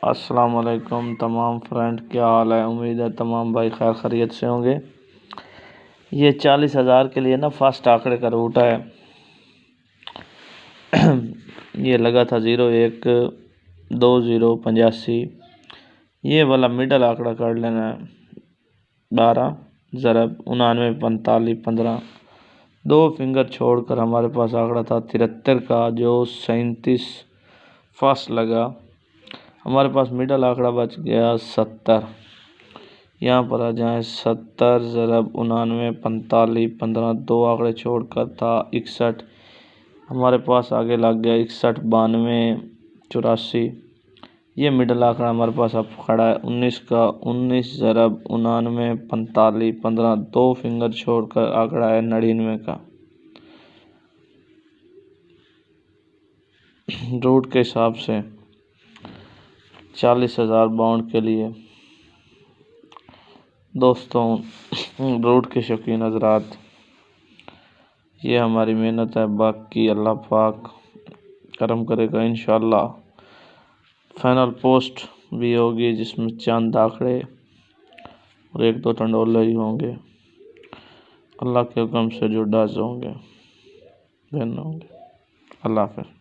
अस्सलाम वालेकुम तमाम फ्रेंड, क्या हाल है। उम्मीद है तमाम भाई खैर खैरियत से होंगे। ये 40,000 के लिए ना फर्स्ट आंकड़े का रूट है। ये लगा था 012085। ये वाला मिडल आंकड़ा कर लेना है 12 ज़रब 99 45 15। 2 फिंगर छोड़कर हमारे पास आंकड़ा था 73 का, जो 37 फर्स्ट लगा। हमारे पास मिडल आंकड़ा बच गया 70। यहाँ पर आ जाएं 70 ज़रब 99 45 15। 2 आंकड़े छोड़कर था 61। हमारे पास आगे लग गया 61 92 84। ये मिडल आंकड़ा हमारे पास अब खड़ा है 19 का। 19 ज़रब 99 45 15। 2 फिंगर छोड़कर आंकड़ा है 99 का। रूट के हिसाब से 40,000 बाउंड के लिए दोस्तों, रूट के शौकीन हज़रात, ये हमारी मेहनत है। बाकी अल्लाह पाक करम करेगा इंशाअल्लाह। फाइनल पोस्ट भी होगी जिसमें चंद आंकड़े और 1-2 टंडोले ही होंगे। अल्लाह के हुक्म से जो डज होंगे, अल्लाह हाफ़िज़।